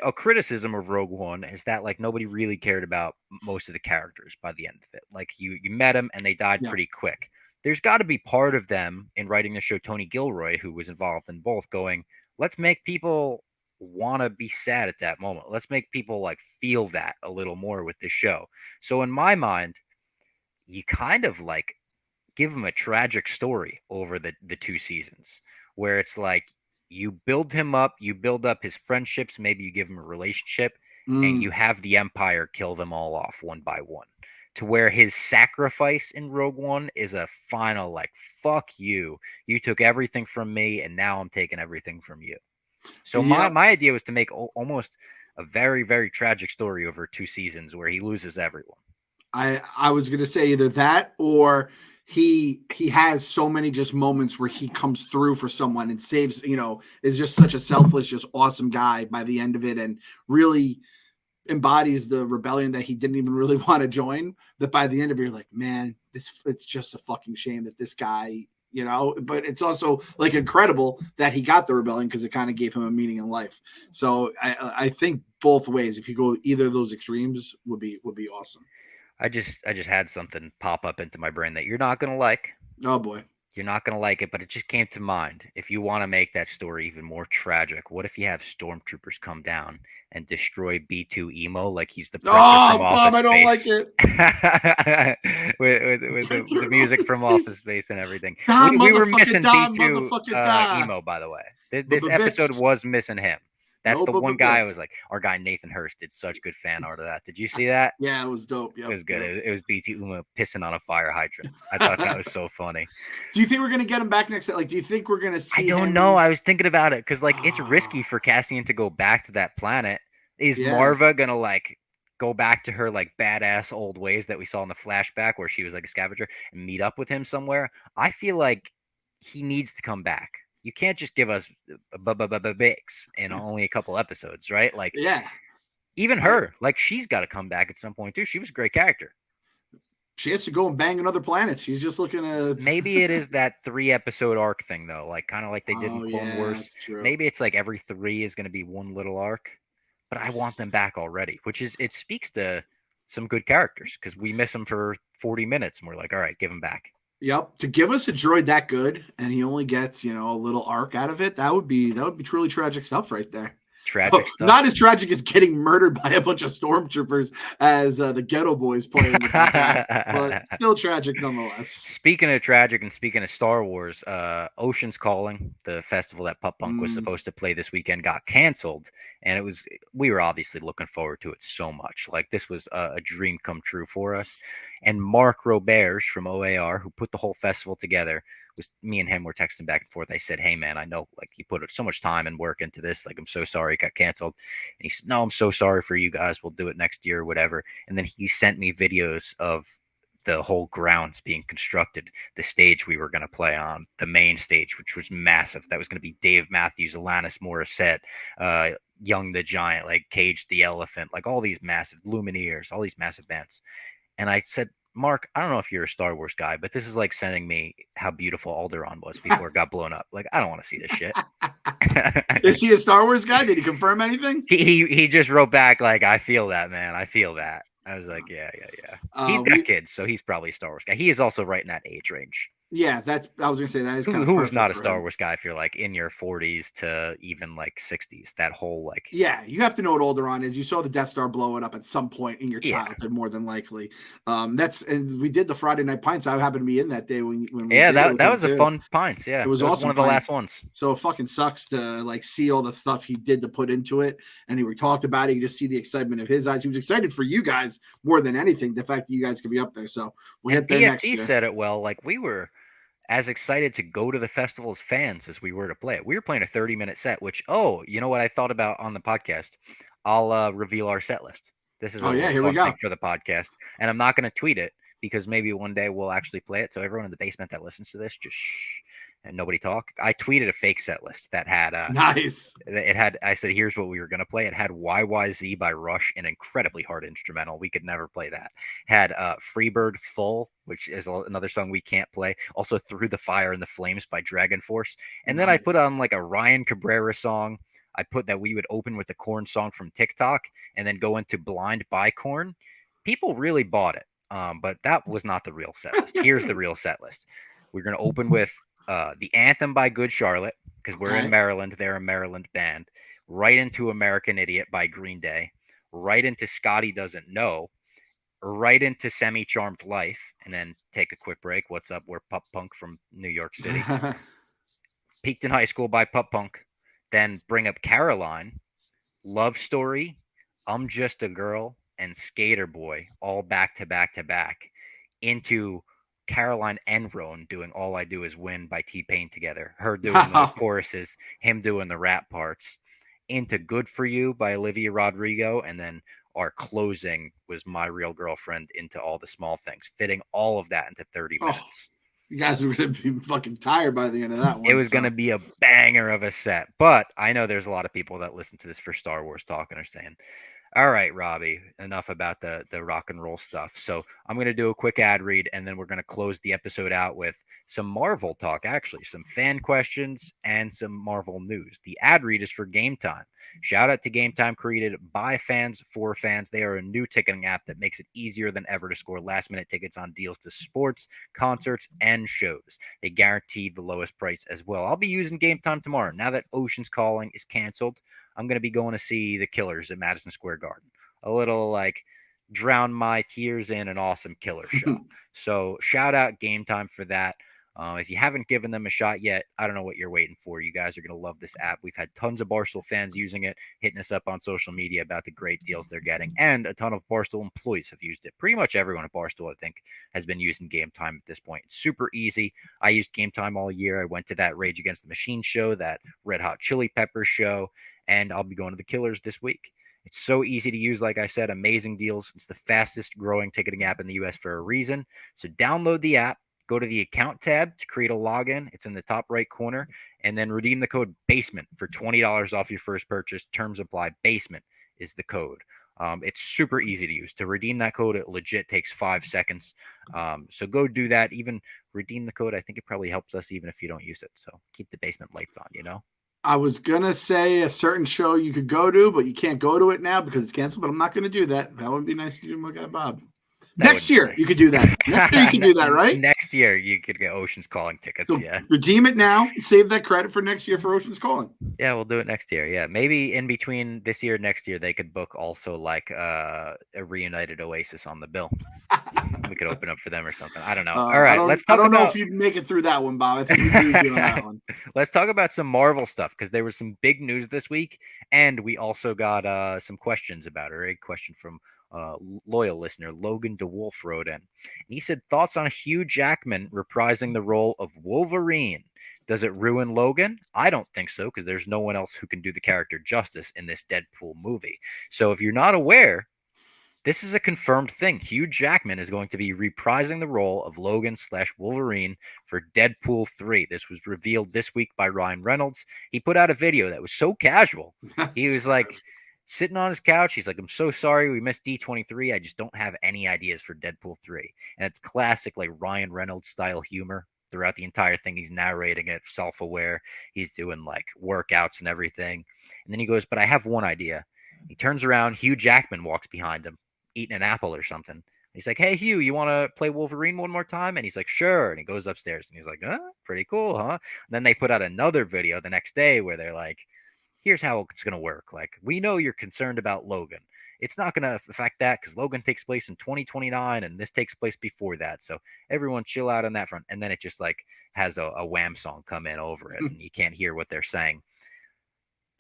a criticism of Rogue One is that like nobody really cared about most of the characters by the end of it. Like you met them and they died pretty quick. There's got to be part of them in writing the show, Tony Gilroy, who was involved in both, going, let's make people want to be sad at that moment. Let's make people like feel that a little more with this show. So in my mind, you kind of like give him a tragic story over the 2 seasons where it's like you build him up, you build up his friendships, maybe you give him a relationship, and you have the Empire kill them all off one by one. To where his sacrifice in Rogue One is a final like fuck you. You took everything from me and now I'm taking everything from you. So my idea was to make almost a very, very tragic story over 2 seasons where he loses everyone. I was gonna say either that or he has so many just moments where he comes through for someone and saves, is just such a selfless, just awesome guy by the end of it and really embodies the rebellion that he didn't even really want to join. That by the end of it, you're like, man, it's just a fucking shame that this guy, but it's also like incredible that he got the rebellion because it kind of gave him a meaning in life. So I think both ways, if you go either of those extremes, would be awesome. I just had something pop up into my brain that you're not gonna like. Oh boy. You're not gonna like it, but it just came to mind. If you want to make that story even more tragic, what if you have stormtroopers come down and destroy B2 Emo like he's the Predator from Office Bob, I don't Space? like it. with the music from Office Space and everything. Dom, we were missing Dom, B2 Emo, by the way. This episode was missing him. That's the one guy I was like, our guy Nathan Hurst did such good fan art of that. Did you see that? Yeah, it was dope. Yep, it was good. Yep. It was BT Uma pissing on a fire hydrant. I thought that was so funny. Do you think we're gonna get him back next? Like, do you think we're gonna see? I don't know. I was thinking about it because like it's risky for Cassian to go back to that planet. Is Marva gonna like go back to her like badass old ways that we saw in the flashback where she was like a scavenger and meet up with him somewhere? I feel like he needs to come back. You can't just give us Bix in only a couple episodes, right? Like, even her, like, she's got to come back at some point too. She was a great character. She has to go and bang on other planets. She's just looking at. Maybe it is that 3-episode arc thing though, like kind of like they did in Clone Wars. That's true. Maybe it's like every 3 is going to be one little arc, but I want them back already, which is it speaks to some good characters because we miss them for 40 minutes and we're like, all right, give them back. Yep. To give us a droid that good and he only gets, a little arc out of it, that would be truly tragic stuff right there. Tragic stuff. Not as tragic as getting murdered by a bunch of stormtroopers as the Ghetto Boys playing with but still tragic nonetheless. Speaking of tragic and speaking of Star Wars, Ocean's Calling, the festival that Pup Punk was supposed to play this weekend, got canceled. And we were obviously looking forward to it so much. Like this was a dream come true for us. And Mark Roberge from OAR, who put the whole festival together, me and him were texting back and forth. I said, hey man, I know like you put so much time and work into this. Like, I'm so sorry it got canceled. And he said, no, I'm so sorry for you guys. We'll do it next year or whatever. And then he sent me videos of the whole grounds being constructed, the stage we were going to play on, the main stage, which was massive. That was going to be Dave Matthews, Alanis Morissette, Young the Giant, like Cage the Elephant, like all these massive Lumineers, all these massive bands. And I said, Mark, I don't know if you're a Star Wars guy, but this is like sending me how beautiful Alderaan was before it got blown up. Like, I don't want to see this shit. Is he a Star Wars guy? Did he confirm anything? He just wrote back like, I feel that, man. I feel that. I was like, yeah. He's got kids, so he's probably a Star Wars guy. He is also right in that age range. Yeah, I was gonna say that is kind of who's not a Star Wars guy if you're like in your 40s to even like 60s. That whole like you have to know what Alderaan is. You saw the Death Star blow it up at some point in your childhood, more than likely. And we did the Friday Night Pints. I happened to be in that day when we that was a fun Pints. Yeah, it was awesome. One of the last ones. So it fucking sucks to like see all the stuff he did to put into it, and we talked about it. You just see the excitement of his eyes. He was excited for you guys more than anything. The fact that you guys could be up there. So we'll get there next year. said it well. Like we were as excited to go to the festival as fans as we were to play it. We were playing a 30-minute set, which, you know what I thought about on the podcast? I'll reveal our set list. This is here we go for the podcast. And I'm not going to tweet it because maybe one day we'll actually play it. So everyone in the basement that listens to this, just shh and nobody talk. I tweeted a fake set list that had nice. It had, I said, here's what we were going to play. It had YYZ by Rush, an incredibly hard instrumental. We could never play that. Had Freebird Full, which is another song we can't play. Also Through the Fire and the Flames by Dragon Force. And then I put on like a Ryan Cabrera song. I put that we would open with the Korn song from TikTok and then go into Blind by Korn. People really bought it. But that was not the real set list. Here's the real set list. We're going to open with the Anthem by Good Charlotte, because we're in Maryland. They're a Maryland band. Right into American Idiot by Green Day. Right into Scotty Doesn't Know. Right into Semi-Charmed Life. And then take a quick break. What's Up? We're Pup Punk from New York City. Peaked in High School by Pup Punk. Then bring up Caroline. Love Story. I'm Just a Girl. And Skater Boy. All back to back to back. Into Caroline and Roan doing All I Do Is Win by T-Pain together. Her doing the choruses, him doing the rap parts. Into Good For You by Olivia Rodrigo. And then our closing was My Real Girlfriend, Into All the Small Things. Fitting all of that into 30 minutes. You guys were going to be fucking tired by the end of that one. It was going to be a banger of a set. But I know there's a lot of people that listen to this for Star Wars talk and are saying, all right, Robbie, enough about the rock and roll stuff. So I'm going to do a quick ad read, and then we're going to close the episode out with some Marvel talk, actually, some fan questions and some Marvel news. The ad read is for Game Time. Shout out to Game Time, created by fans for fans. They are a new ticketing app that makes it easier than ever to score last-minute tickets on deals to sports, concerts, and shows. They guarantee the lowest price as well. I'll be using Game Time tomorrow. Now that Ocean's Calling is canceled, I'm going to be going to see the Killers at Madison Square Garden. A little like drown my tears in an awesome Killer show. So shout out Game Time for that. If you haven't given them a shot yet, I don't know what you're waiting for. You guys are going to love this app. We've had tons of Barstool fans using it, hitting us up on social media about the great deals they're getting, and a ton of Barstool employees have used it. Pretty much everyone at Barstool, I think, has been using Game Time at this point. It's super easy. I used Game Time all year. I went to that Rage Against the Machine show, that Red Hot Chili Peppers show, and I'll be going to the Killers this week. It's so easy to use, like I said, amazing deals. It's the fastest growing ticketing app in the US for a reason. So download the app, go to the account tab to create a login. It's in the top right corner, and then redeem the code BASEMENT for $20 off your first purchase. Terms apply. BASEMENT is the code. It's super easy to use. To redeem that code, it legit takes 5 seconds. So go do that. Even redeem the code. I think it probably helps us even if you don't use it. So keep the basement lights on, you know? I was going to say a certain show you could go to, but you can't go to it now because it's canceled, but I'm not going to do that. That would be nice to do, my guy Bob. Next year, you could do that. Next year, you can do that, right? Next year, you could get Ocean's Calling tickets, so yeah. Redeem it now. Save that credit for next year for Ocean's Calling. Yeah, we'll do it next year, yeah. Maybe in between this year and next year, they could book also like a reunited Oasis on the bill. We could open up for them or something. I don't know. All right, let's talk about... I don't know if you'd make it through that one, Bob. I think we lose you on that one. Let's talk about some Marvel stuff, because there was some big news this week, and we also got some questions about it. A question from loyal listener Logan DeWolf wrote in. And he said, thoughts on Hugh Jackman reprising the role of Wolverine? Does it ruin Logan? I don't think so, because there's no one else who can do the character justice in this Deadpool movie. So if you're not aware, this is a confirmed thing. Hugh Jackman is going to be reprising the role of Logan/Wolverine for Deadpool 3. This was revealed this week by Ryan Reynolds. He put out a video that was so casual. He was like, sitting on his couch. He's like, I'm so sorry we missed D23. I just don't have any ideas for Deadpool 3. And it's classic, like Ryan Reynolds style humor throughout the entire thing. He's narrating it, self aware. He's doing like workouts and everything. And then he goes, but I have one idea. He turns around. Hugh Jackman walks behind him, eating an apple or something. He's like, hey, Hugh, you want to play Wolverine one more time? And he's like, sure. And he goes upstairs and he's like, pretty cool, huh? And then they put out another video the next day where they're like, here's how it's going to work. Like, we know you're concerned about Logan. It's not going to affect that because Logan takes place in 2029 and this takes place before that. So everyone chill out on that front. And then it just like has a Wham song come in over it and you can't hear what they're saying.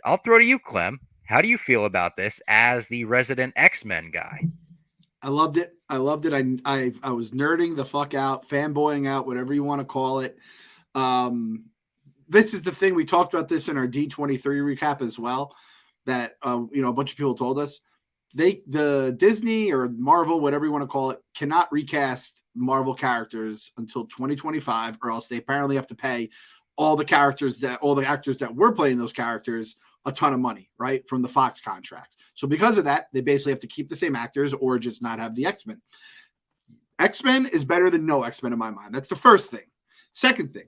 I'll throw to you, Clem. How do you feel about this as the resident X-Men guy? I loved it. I was nerding the fuck out, fanboying out, whatever you want to call it. This is the thing, we talked about this in our D23 recap as well, that a bunch of people told us the Disney or Marvel, whatever you want to call it, cannot recast Marvel characters until 2025, or else they apparently have to pay all the actors that were playing those characters a ton of money, right, from the Fox contracts. So because of that, they basically have to keep the same actors or just not have the X-Men. X-Men is better than no X-Men in my mind. That's the first thing. Second thing,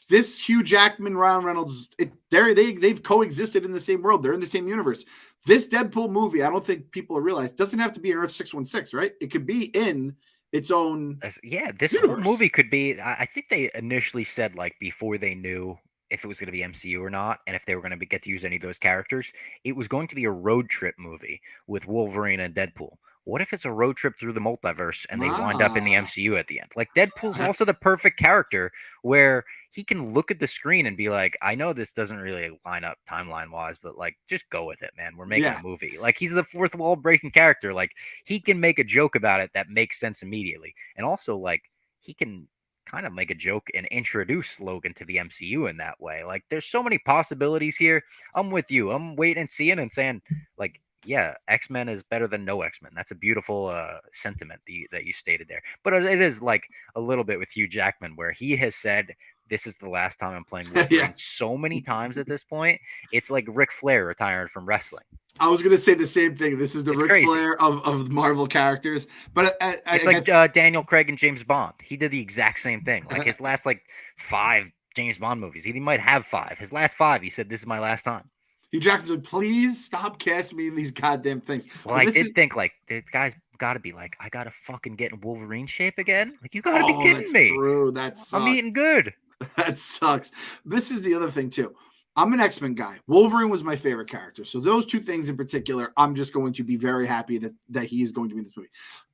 this Hugh Jackman, Ryan Reynolds, they've coexisted in the same world. They're in the same universe. This Deadpool movie, I don't think people realize, doesn't have to be in Earth 616, right? It could be in its own this universe. Whole movie could be, I think they initially said, like, before they knew if it was going to be MCU or not, and if they were going to get to use any of those characters, it was going to be a road trip movie with Wolverine and Deadpool. What if it's a road trip through the multiverse and they wind up in the MCU at the end? Like, Deadpool's also the perfect character where he can look at the screen and be like, I know this doesn't really line up timeline wise, but like, just go with it, man. We're making a movie. Like, he's the fourth wall breaking character. Like, he can make a joke about it that makes sense immediately. And also, like, he can kind of make a joke and introduce Logan to the MCU in that way. Like, there's so many possibilities here. I'm with you. I'm waiting and seeing and saying, like, yeah, X-Men is better than no X-Men. That's a beautiful sentiment that you stated there. But it is like a little bit with Hugh Jackman, where he has said, this is the last time I'm playing Wolverine so many times at this point. It's like Ric Flair retiring from wrestling. I was going to say the same thing. This is the Ric Flair of Marvel characters. But it's like Daniel Craig and James Bond. He did the exact same thing. Like, his last, like, 5 James Bond movies. He might have 5. His last 5, he said, this is my last time. Hugh Jackman said, please stop casting me in these goddamn things. Well, I did think, like, the guy's got to be like, I got to fucking get in Wolverine shape again? Like, you got to be kidding me. True. That sucks. I'm eating good. That sucks. This is the other thing, too. I'm an X-Men guy. Wolverine was my favorite character. So those two things in particular, I'm just going to be very happy that he is going to be in this movie.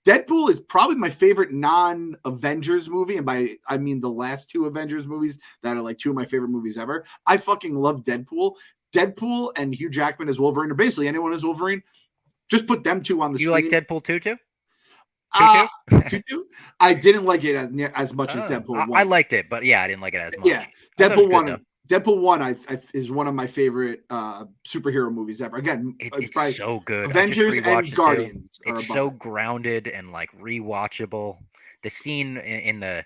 Deadpool is probably my favorite non-Avengers movie. And by I mean the last 2 Avengers movies that are like 2 of my favorite movies ever. I fucking love Deadpool. Deadpool and Hugh Jackman as Wolverine, or basically anyone as Wolverine, just put them 2 on the screen. You like Deadpool 2 too? I didn't like it as much as Deadpool 1. I liked it, but yeah, I didn't like it as much. Yeah, Deadpool 1. Deadpool 1 is one of my favorite superhero movies ever. Again, it's so good. Avengers and Guardians. It's so grounded and like rewatchable. The scene in the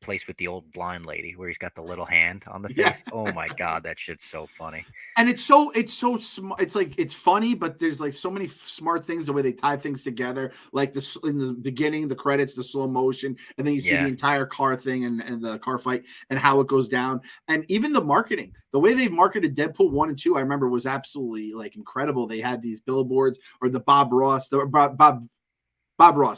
place with the old blind lady where he's got the little hand on the face. Yeah. Oh my god, that shit's so funny. And it's so smart. It's like, it's funny, but there's like so many smart things, the way they tie things together, like this in the beginning, the credits, the slow motion, and then you see the entire car thing and the car fight and how it goes down. And even the marketing, the way they've marketed Deadpool 1 and 2, I remember was absolutely like incredible. They had these billboards, or the Bob Ross,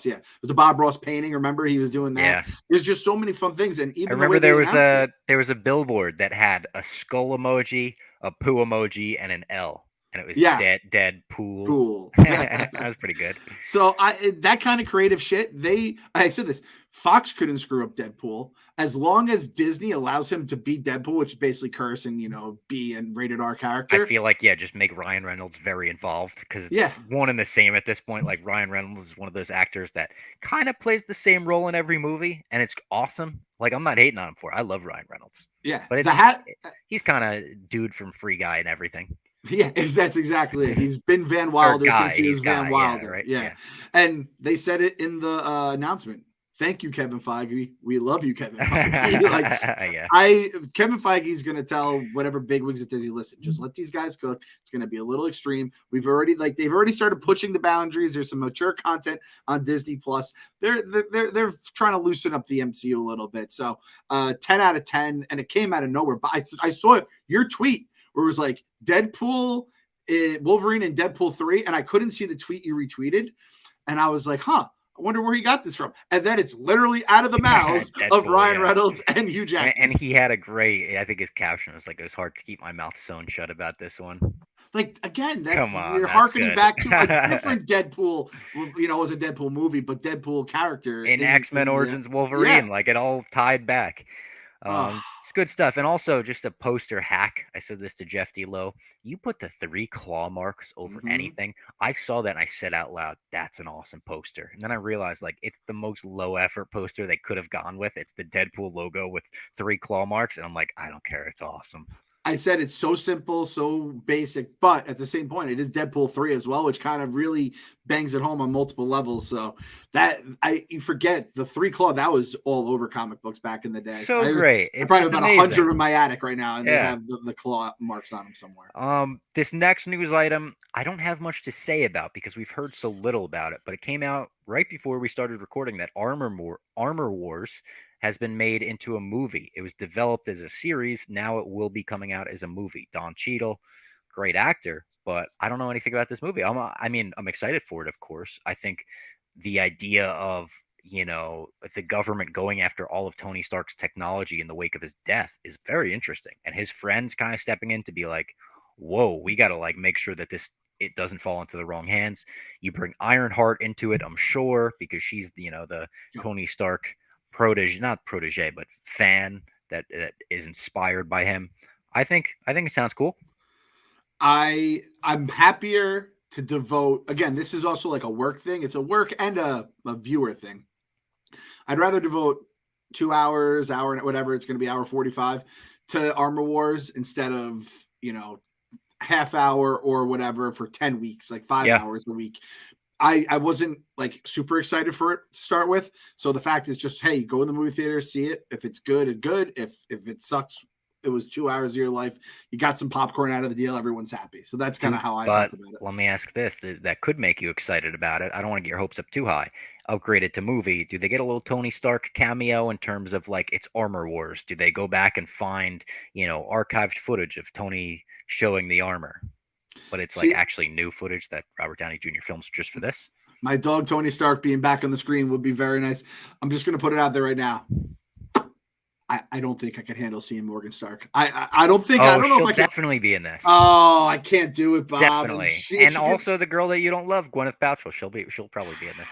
yeah. It was the Bob Ross painting. Remember, he was doing that. Yeah. There's just so many fun things. And even I remember there was a billboard that had a skull emoji, a poo emoji, and an L. And it was Deadpool. That was pretty good. So that kind of creative shit, I said this, Fox couldn't screw up Deadpool as long as Disney allows him to be Deadpool, which is basically curse and, be a rated R character. I feel like, just make Ryan Reynolds very involved, because it's one and the same at this point. Like, Ryan Reynolds is one of those actors that kind of plays the same role in every movie, and it's awesome. Like, I'm not hating on him for it. I love Ryan Reynolds. Yeah. But he's kind of dude from Free Guy and everything. Yeah, that's exactly it. He's been Van Wilder since he was Van Wilder. Yeah, right? Yeah. And they said it in the announcement. Thank you, Kevin Feige. We love you, Kevin Feige. Like, Yeah. Kevin Feige is going to tell whatever bigwigs at Disney, listen, just let these guys cook. It's going to be a little extreme. They've already started pushing the boundaries. There's some mature content on Disney Plus. They're trying to loosen up the MCU a little bit. So 10 out of 10, and it came out of nowhere. But I saw your tweet where it was like Deadpool, Wolverine, and Deadpool 3, and I couldn't see the tweet you retweeted, and I was like, huh. I wonder where he got this from. And then it's literally out of the mouths of Ryan Reynolds and Hugh Jackman. And he had a great, I think his caption was like, it was hard to keep my mouth sewn shut about this one. Like, again, you're harkening back to a different Deadpool, it was a Deadpool movie, but Deadpool character. In X-Men Origins Wolverine, like it all tied back. It's good stuff. And also just a poster hack. I said this to Jeff D. Lowe. You put the 3 claw marks over anything. I saw that and I said out loud, that's an awesome poster. And then I realized like it's the most low effort poster they could have gone with. It's the Deadpool logo with 3 claw marks. And I'm like, I don't care. It's awesome. I said it's so simple, so basic, but at the same point, it is Deadpool 3 as well, which kind of really bangs it home on multiple levels. So you forget the 3 claw, that was all over comic books back in the day. So great. I probably have about 100 in my attic right now, and they have the claw marks on them somewhere. This next news item, I don't have much to say about because we've heard so little about it, but it came out right before we started recording that Armor Wars has been made into a movie. It was developed as a series. Now it will be coming out as a movie. Don Cheadle, great actor, but I don't know anything about this movie. I'm excited for it, of course. I think the idea of, the government going after all of Tony Stark's technology in the wake of his death is very interesting. And his friends kind of stepping in to be like, whoa, we got to like make sure that it doesn't fall into the wrong hands. You bring Ironheart into it, I'm sure, because she's, the Tony Stark not protege, but fan that is inspired by him. I think it sounds cool. I'm happier to devote, again, this is also like a work thing. It's a work and a viewer thing. I'd rather devote 2 hours, hour, whatever, it's going to be hour 45 to Armor Wars instead of, half hour or whatever for 10 weeks, like 5 hours a week. I wasn't like super excited for it to start with. So the fact is just, hey, go in the movie theater, see it. If it's good, it's good. If it sucks, it was 2 hours of your life. You got some popcorn out of the deal. Everyone's happy. So that's kind of how I felt about it. Let me ask this. That could make you excited about it. I don't want to get your hopes up too high. Upgraded to movie. Do they get a little Tony Stark cameo in terms of like it's Armor Wars? Do they go back and find, archived footage of Tony showing the armor? But it's like actually new footage that Robert Downey Jr. films just for this. My dog Tony Stark being back on the screen would be very nice. I'm just going to put it out there right now. I don't think I could handle seeing Morgan Stark. I don't think. I don't know if I could definitely be in this. Oh, I can't do it, Bob. Definitely. And also the girl that you don't love, Gwyneth Paltrow. She'll probably be in this.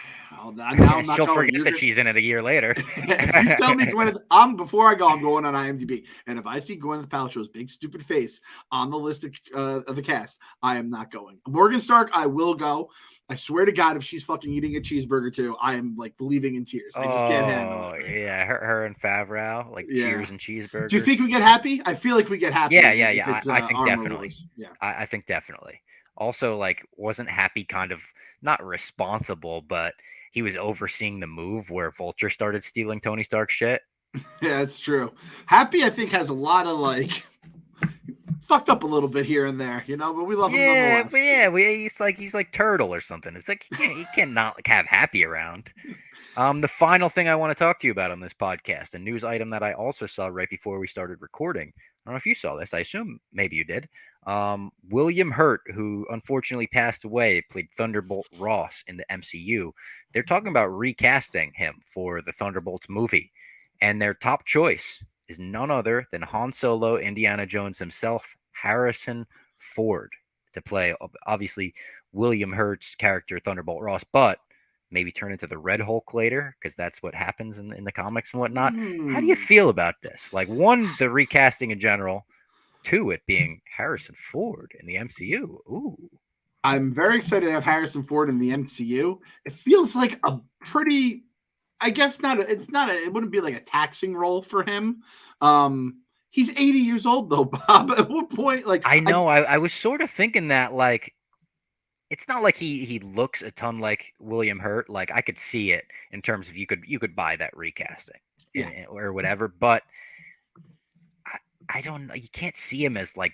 Now she'll forget that she's in it a year later. If you tell me Gwyneth, before I go, I'm going on IMDb, and if I see Gwyneth Paltrow's big stupid face on the list of the cast, I am not going. Morgan Stark, I will go. I swear to God, if she's fucking eating a cheeseburger too, I am like leaving in tears. I just can't handle it. Yeah, her and Favreau, like cheers and cheeseburgers. Do you think we get happy? I feel like we get happy. Yeah. I think definitely. Wars. Yeah, I think definitely. Also, like, wasn't Happy kind of not responsible, but he was overseeing the move where Vulture started stealing Tony Stark's shit. Yeah, that's true. Happy, I think, has a lot of like fucked up a little bit here and there, but we love him nonetheless. But yeah, he's like Turtle or something. It's like you can't not like have Happy around. The final thing I want to talk to you about on this podcast, a news item that I also saw right before we started recording. I don't know if you saw this. I assume maybe you did. William Hurt, who unfortunately passed away, played Thunderbolt Ross in the MCU. They're talking about recasting him for the Thunderbolts movie. And their top choice is none other than Han Solo, Indiana Jones himself, Harrison Ford, to play, obviously, William Hurt's character, Thunderbolt Ross, but maybe turn into the Red Hulk later, because that's what happens in the comics and whatnot. How do you feel about this? Like, one, the recasting in general, two, it being Harrison Ford in the MCU. Ooh. I'm very excited to have Harrison Ford in the MCU. It feels like a pretty, I guess it wouldn't be like a taxing role for him. He's 80 years old though, Bob. At what point? Like, I know, I was sort of thinking that, like, it's not like he looks a ton like William Hurt. Like I could see it in terms of you could buy that recasting Yeah. or whatever, but I don't know. You can't see him as like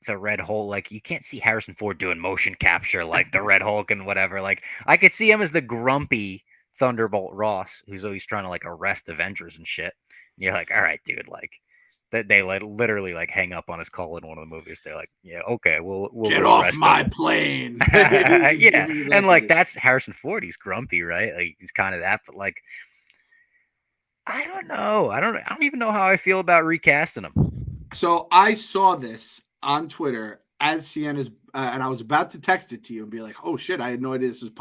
the Red Hulk. Like you can't see Harrison Ford doing motion capture like the Red Hulk and whatever. Like I could see him as the grumpy Thunderbolt Ross who's always trying to like arrest Avengers and shit. And you're like, all right, dude, like that they like literally like hang up on his call in one of the movies. They're like, yeah, okay, we'll Get go off arrest my him. plane. Just Yeah, giving you and that like kind of that's Harrison Ford. He's grumpy, right? Like he's kind of that, but like I don't know. I don't even know how I feel about recasting him. So I saw this on Twitter as Sienna's, and I was about to text it to you and be like, "Oh shit, I had no idea this was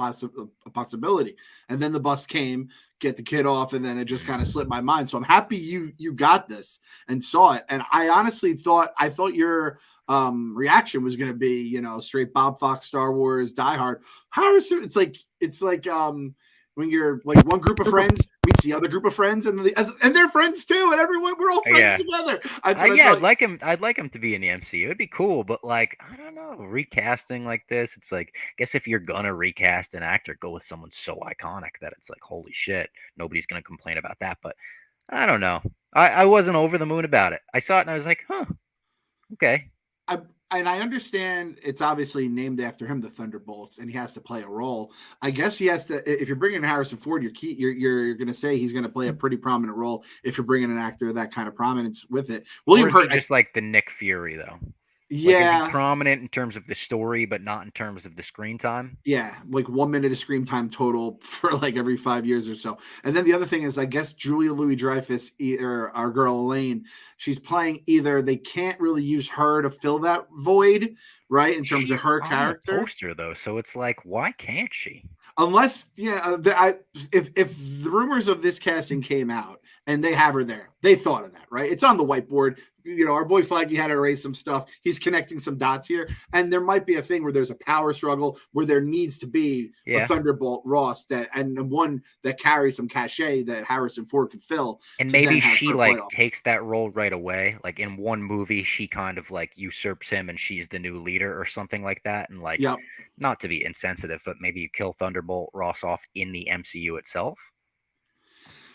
a possibility." And then the bus came, get the kid off, and then it just kind of slipped my mind. So I'm happy you got this and saw it. And I honestly thought your reaction was going to be, straight Bob Fox, Star Wars, Die Hard. Harrison, it's like when you're like one group of friends meets the other group of friends, and they're friends too, and everyone we're all friends Yeah. together. That's what I Yeah, thought. I'd like him to be in the MCU. It'd be cool, but like I don't know, recasting like this, it's like I guess if you're gonna recast an actor, go with someone so iconic that it's like holy shit, nobody's gonna complain about that. But I don't know. I wasn't over the moon about it. I saw it and I was like, huh, okay. I and I understand it's obviously named after him, the Thunderbolts, and he has to play a role. I guess he has to. If you're bringing Harrison Ford, you're going to say he's going to play a pretty prominent role. If you're bringing an actor of that kind of prominence with it, Or William is he Hurt, just like the Nick Fury though? Like is he yeah, prominent in terms of the story, but not in terms of the screen time? yeah, like 1 minute of screen time total for like every 5 years or so. And then the other thing is, I guess Julia Louis Dreyfus, or our girl Elaine, she's playing either they can't really use her to fill that void, right, in terms of She's her on the character. poster though, so it's like, why can't she? Unless if the rumors of this casting came out and they have her there, they thought of that, right? It's on the whiteboard. Our boy Flaggy had to erase some stuff. He's connecting some dots here, and there might be a thing where there's a power struggle where there needs to be a Yeah. Thunderbolt Ross and one that carries some cachet that Harrison Ford could fill And to then maybe have she her play like off. takes that role right away. Like in one movie, she kind of like usurps him and she's the new leader or something like that. And like, Yep. not to be insensitive, but maybe you kill Thunderbolt Ross off in the MCU itself.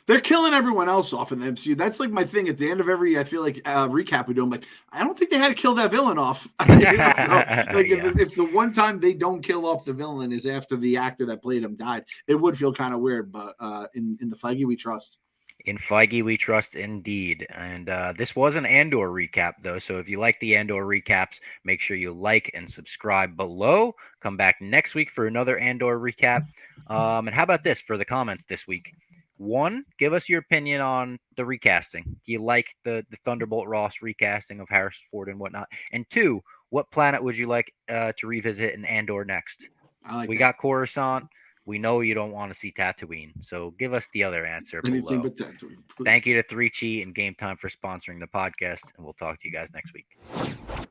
They're killing everyone else off in the MCU. That's like my thing at the end of every, I feel like, recap we do. I'm like, I don't think they had to kill that villain off. So, like, Yeah. if the one time they don't kill off the villain is after the actor that played him died, it would feel kind of weird. But in the Feige we trust. In Feige, we trust indeed. And this was an Andor recap, though. So if you like the Andor recaps, make sure you like and subscribe below. Come back next week for another Andor recap. And how about this for the comments this week? One, give us your opinion on the recasting. Do you like the Thunderbolt Ross recasting of Harrison Ford and whatnot? And two, what planet would you like to revisit in Andor next? I like We that. got Coruscant. We know you don't want to see Tatooine, so give us the other answer Anything below. but that. Please. Thank you to 3Chi and Game Time for sponsoring the podcast, and we'll talk to you guys next week.